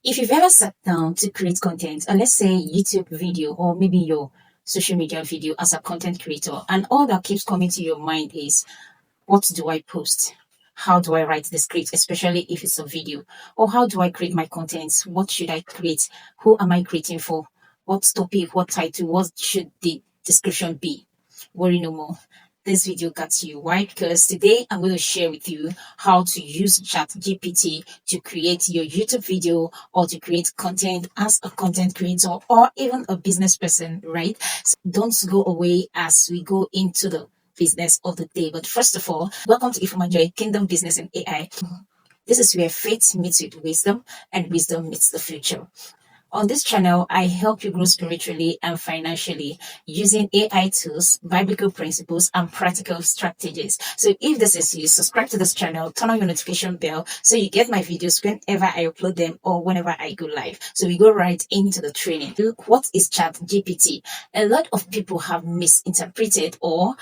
If you've ever sat down to create content, let's say YouTube video or maybe your social media video as a content creator, and all that keeps coming to your mind is, what do I post? How do I write the script, especially if it's a video? Or how do I create my content? What should I create? Who am I creating for? What topic, what title, what should the description be? Worry no more. This video got you. Why? Because today I'm going to share with you how to use ChatGPT to create your YouTube video or to create content as a content creator or even a business person, right? So don't go away as we go into the business of the day. But first of all, welcome to Ifumanjoy Kingdom Business and AI. This is where faith meets with wisdom and wisdom meets the future. On this channel, I help you grow spiritually and financially using AI tools, biblical principles, and practical strategies. So if this is you, subscribe to this channel, turn on your notification bell so you get my videos whenever I upload them or whenever I go live. So we go right into the training. Look, what is ChatGPT? A lot of people have misinterpreted or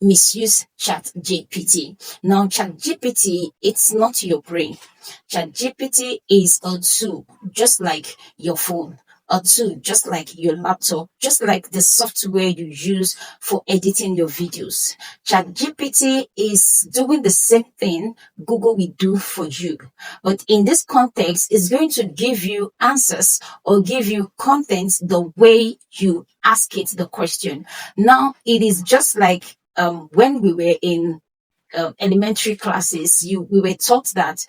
misuse ChatGPT. Now, ChatGPT, it's not your brain. ChatGPT is a tool, just like your phone, a tool, just like your laptop, just like the software you use for editing your videos. ChatGPT is doing the same thing Google will do for you. But in this context, it's going to give you answers or give you content the way you ask it the question. Now, it is just like when we were in elementary classes, we were taught that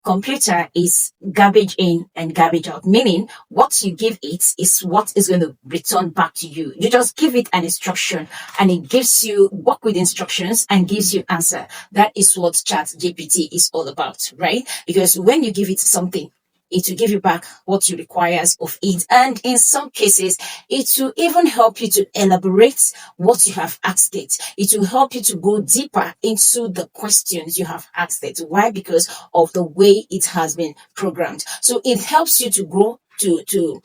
computer is garbage in and garbage out, meaning what you give it is what is going to return back to you. You just give it an instruction and it gives you work with instructions and gives you answer. That is what ChatGPT is all about, right? Because when you give it something, it will give you back what you requires of it. And in some cases, it will even help you to elaborate what you have asked it. It will help you to go deeper into the questions you have asked it. Why? Because of the way it has been programmed. So it helps you to grow, to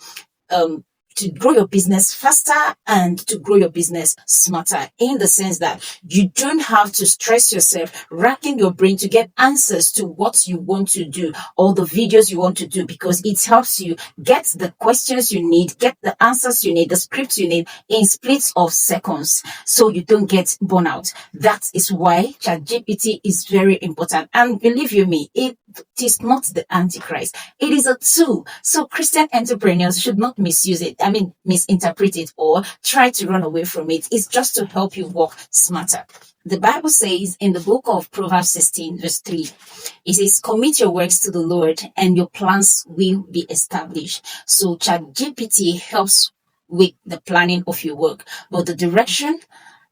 grow your business faster and to grow your business smarter, in the sense that you don't have to stress yourself, racking your brain to get answers to what you want to do or the videos you want to do, because it helps you get the questions you need, get the answers you need, the scripts you need in splits of seconds, so you don't get burnout. That is why ChatGPT is very important. And believe you me, it is not the Antichrist. It is a tool. So Christian entrepreneurs should not misuse it. Misinterpret it or try to run away from it. It's just to help you work smarter. The Bible says in the book of Proverbs 16, verse 3, it says, commit your works to the Lord and your plans will be established. So ChatGPT helps with the planning of your work, but the direction,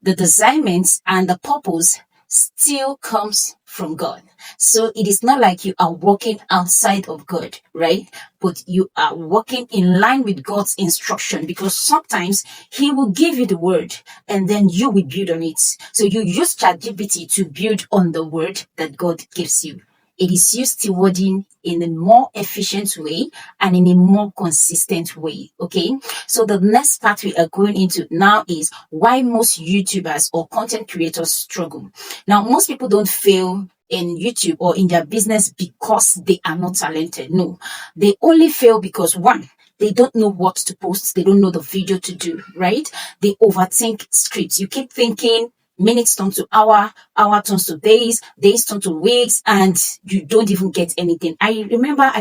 the assignments, and the purpose still comes from God. So it is not like you are walking outside of God, right? But you are walking in line with God's instruction, because sometimes He will give you the word and then you will build on it. So you use ChatGPT to build on the word that God gives you. It is used to wording in a more efficient way and in a more consistent way. Okay. So the next part we are going into now is why most YouTubers or content creators struggle. Now, most people don't fail in YouTube or in their business because they are not talented. No, they only fail because, one, they don't know what to post. They don't know the video to do, right? They overthink scripts. You keep thinking minutes turn to hour turns to days turn to weeks, and you don't even get anything. I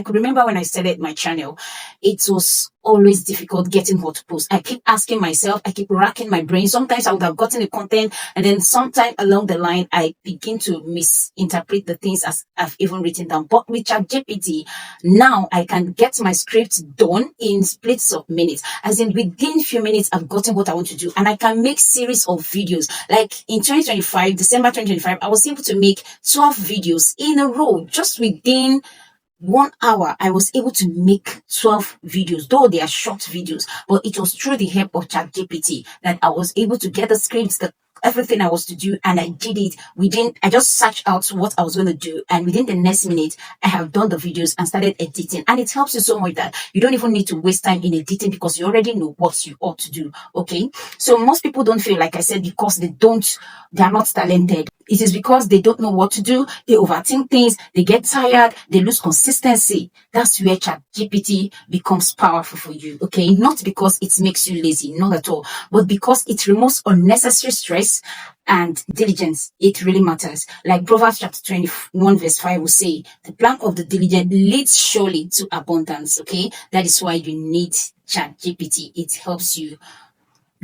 could remember when I started my channel, it was always difficult getting what to post. I keep asking myself, I keep racking my brain. Sometimes I would have gotten the content, and then sometime along the line, I begin to misinterpret the things as I've even written down. But with ChatGPT, now I can get my scripts done in splits of minutes. As in, within few minutes, I've gotten what I want to do, and I can make series of videos. Like in 2025, December 2025, I was able to make 12 videos in a row just within 1 hour. I was able to make 12 videos, though they are short videos, but it was through the help of ChatGPT that I was able to get the scripts, everything I was to do, and I did it I just searched out what I was going to do, and within the next minute, I have done the videos and started editing. And it helps you so much that you don't even need to waste time in editing because you already know what you ought to do. Okay. So most people don't feel, like I said, because they are not talented. It is because they don't know what to do. They overthink things. They get tired. They lose consistency. That's where ChatGPT becomes powerful for you. Okay. Not because it makes you lazy, not at all, but because it removes unnecessary stress and diligence. It really matters. Like Proverbs chapter 21 verse 5 will say, the plan of the diligent leads surely to abundance. Okay. That is why you need ChatGPT. It helps you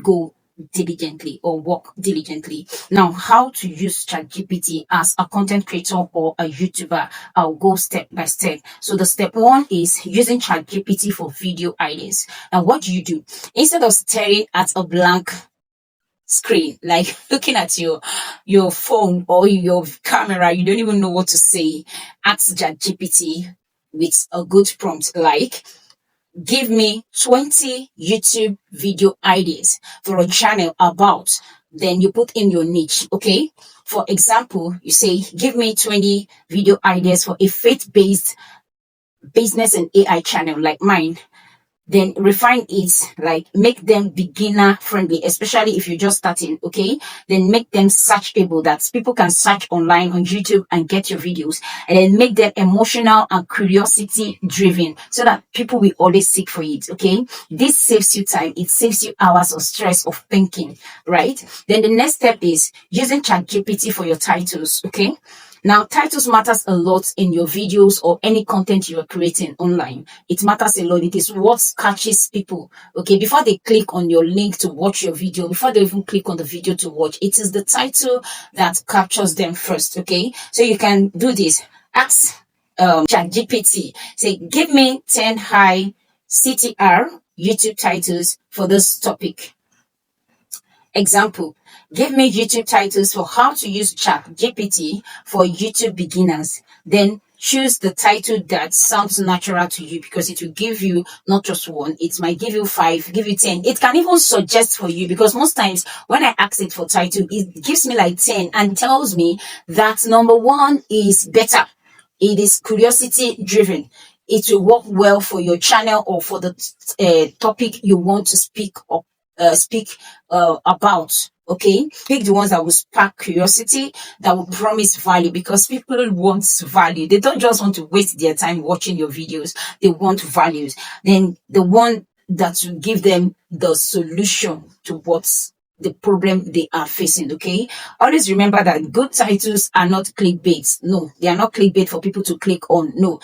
go diligently or work diligently. Now, how to use ChatGPT as a content creator or a YouTuber? I'll go step by step. So the step one is using ChatGPT for video ideas. Now, what do? Instead of staring at a blank screen, like looking at your phone or your camera, you don't even know what to say, ask ChatGPT with a good prompt like, give me 20 YouTube video ideas for a channel about, then you put in your niche. Okay. For example, you say, give me 20 video ideas for a faith-based business and AI channel like mine. Then refine it, like make them beginner friendly, especially if you're just starting. Okay. Then make them searchable, that people can search online on YouTube and get your videos, and then make them emotional and curiosity driven so that people will always seek for it. Okay. This saves you time. It saves you hours of stress of thinking, right? Then the next step is using ChatGPT for your titles. Okay. Now, titles matters a lot in your videos or any content you are creating online. It matters a lot. It is what catches people. Okay, before they click on your link to watch your video, before they even click on the video to watch, it is the title that captures them first. Okay, so you can do this. Ask ChatGPT. Say, give me 10 high CTR YouTube titles for this topic. Example, give me YouTube titles for how to use ChatGPT for YouTube beginners. Then choose the title that sounds natural to you, because it will give you not just one, it might give you 5, give you 10. It can even suggest for you, because most times when I ask it for title, it gives me like 10 and tells me that number 1 is better. It is curiosity driven. It will work well for your channel or for the topic you want to speak about. Okay, pick the ones that will spark curiosity, that will promise value, because people want value. They don't just want to waste their time watching your videos. They want values. Then the one that will give them the solution to what's the problem they are facing. Okay, always remember that good titles are not clickbait. No, they are not clickbait for people to click on. No,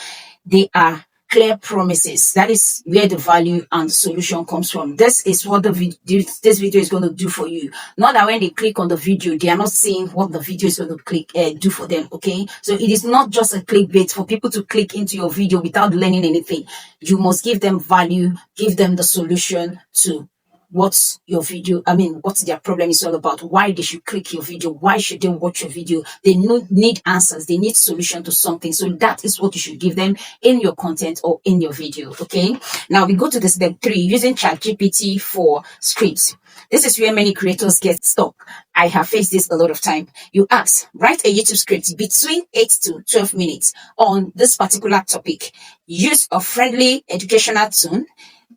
they are clear promises. That is where the value and solution comes from. This is what this video is going to do for you. Not that when they click on the video, they are not seeing what the video is going to do for them. Okay, so it is not just a clickbait for people to click into your video without learning anything. You must give them value, give them the solution to what's what their problem is all about, why they should click your video, why should they watch your video. They need answers, they need solution to something. So that is what you should give them in your content or in your video. Okay, now we go to the step 3, using ChatGPT for scripts. This is where many creators get stuck. I have faced this a lot of time. You ask, write a YouTube script between 8 to 12 minutes on this particular topic. Use a friendly educational tone.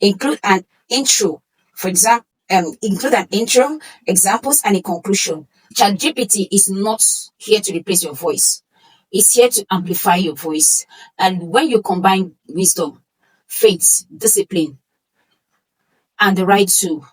Include an intro. For example, include an intro, examples, and a conclusion. ChatGPT is not here to replace your voice. It's here to amplify your voice. And when you combine wisdom, faith, discipline, and the right tool,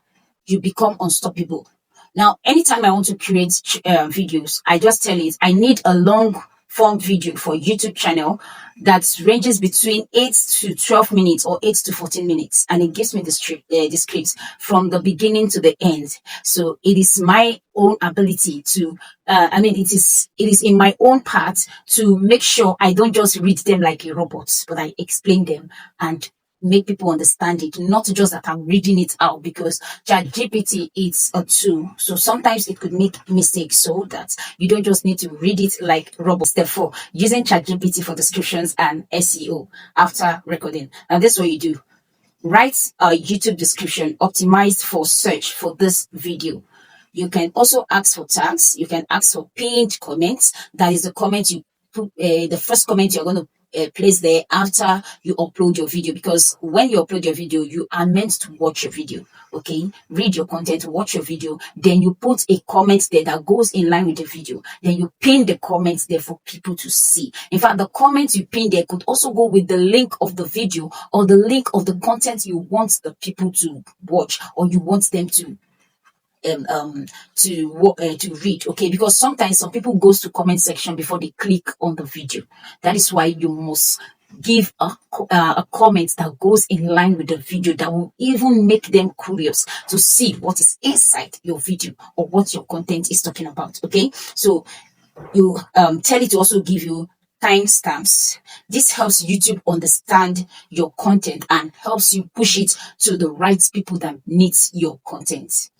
you become unstoppable. Now, anytime I want to create videos, I just tell it, I need a long form video for YouTube channel that ranges between 8 to 12 minutes or 8 to 14 minutes. And it gives me the scripts from the beginning to the end. So it is my own ability to, it is in my own part to make sure I don't just read them like a robot, but I explain them and make people understand it, not just that I'm reading it out, because ChatGPT is a tool. So sometimes it could make mistakes, so that you don't just need to read it like robots. Step 4, using ChatGPT for descriptions and SEO after recording. And this is what you do. Write a YouTube description optimized for search for this video. You can also ask for tags. You can ask for pinned comments. That is the comment you put, the first comment you're going to placed there after you upload your video, because when you upload your video, you are meant to watch your video. Okay, read your content, watch your video, then you put a comment there that goes in line with the video. Then you pin the comments there for people to see. In fact, the comments you pin there could also go with the link of the video or the link of the content you want the people to watch, or you want them to read. Okay, because sometimes some people goes to comment section before they click on the video. That is why you must give a comment that goes in line with the video, that will even make them curious to see what is inside your video or what your content is talking about. Okay, so you tell it to also give you timestamps. This helps YouTube understand your content and helps you push it to the right people that needs your content.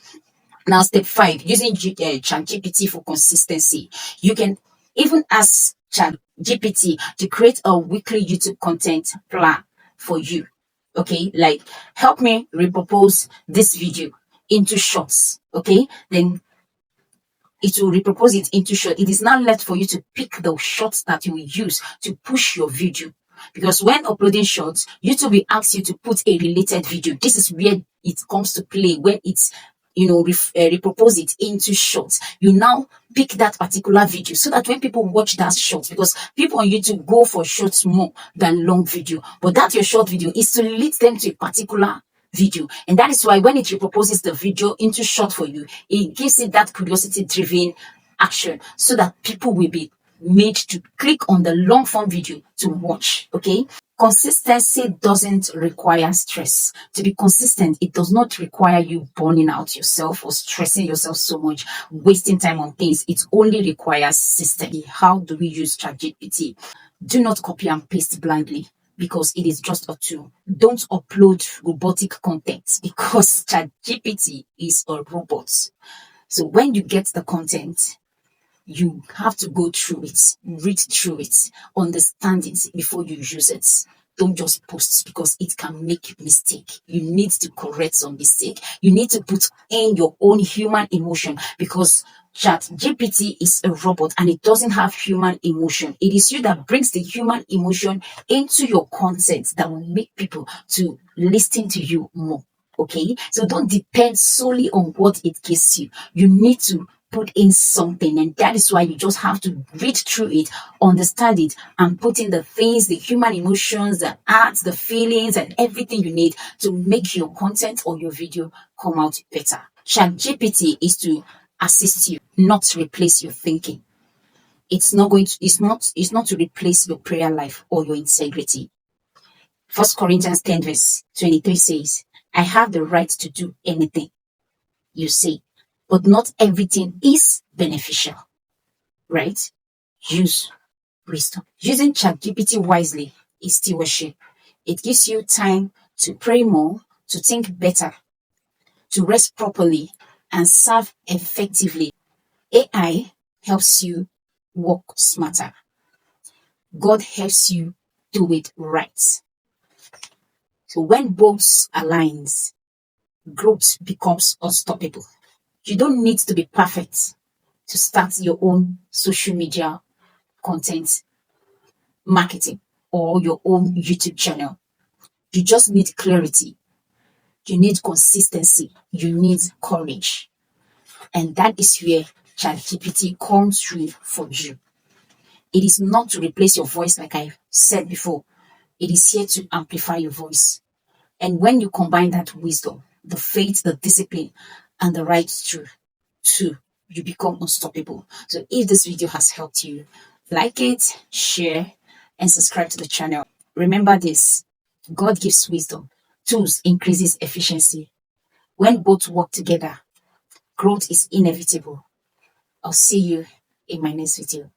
Now, step 5, using ChatGPT for consistency. You can even ask ChatGPT to create a weekly YouTube content plan for you. Okay, like, help me repurpose this video into shorts. Okay, then it will repurpose it into short. It is now left for you to pick the shorts that you will use to push your video. Because when uploading shorts, YouTube will ask you to put a related video. This is where it comes to play, when it's repurpose it into shorts. You now pick that particular video so that when people watch that short, because people on YouTube go for shorts more than long video, but that your short video is to lead them to a particular video. And that is why when it repurposes the video into short for you, it gives it that curiosity driven action so that people will be made to click on the long form video to watch. Okay, consistency doesn't require stress. To be consistent, it does not require you burning out yourself or stressing yourself so much, wasting time on things. It only requires system. How do we use ChatGPT? Do not copy and paste blindly, because it is just a tool. Don't upload robotic content, because ChatGPT is a robot. So when you get the content, you have to go through it, read through it, understand it before you use it. Don't just post, because it can make mistake. You need to correct some mistake. You need to put in your own human emotion, because ChatGPT is a robot and it doesn't have human emotion. It is you that brings the human emotion into your content that will make people to listen to you more. Okay, so don't depend solely on what it gives you. You need to put in something, and that is why you just have to read through it, understand it, and put in the things, the human emotions, the arts, the feelings, and everything you need to make your content or your video come out better. ChatGPT is to assist you, not replace your thinking. It's not to replace your prayer life or your integrity. 1 Corinthians 10 verse 23 says, I have the right to do anything you say, but not everything is beneficial, right? Use wisdom. Using ChatGPT wisely is stewardship. It gives you time to pray more, to think better, to rest properly, and serve effectively. AI helps you work smarter. God helps you do it right. So when both aligns, growth becomes unstoppable. You don't need to be perfect to start your own social media content marketing or your own YouTube channel. You just need clarity. You need consistency. You need courage. And that is where ChatGPT comes through for you. It is not to replace your voice, like I said before. It is here to amplify your voice. And when you combine that wisdom, the faith, the discipline, and the right truth, you become unstoppable. So if this video has helped you, like it, share, and subscribe to the channel. Remember this: God gives wisdom, tools increases efficiency. When both work together, growth is inevitable. I'll see you in my next video.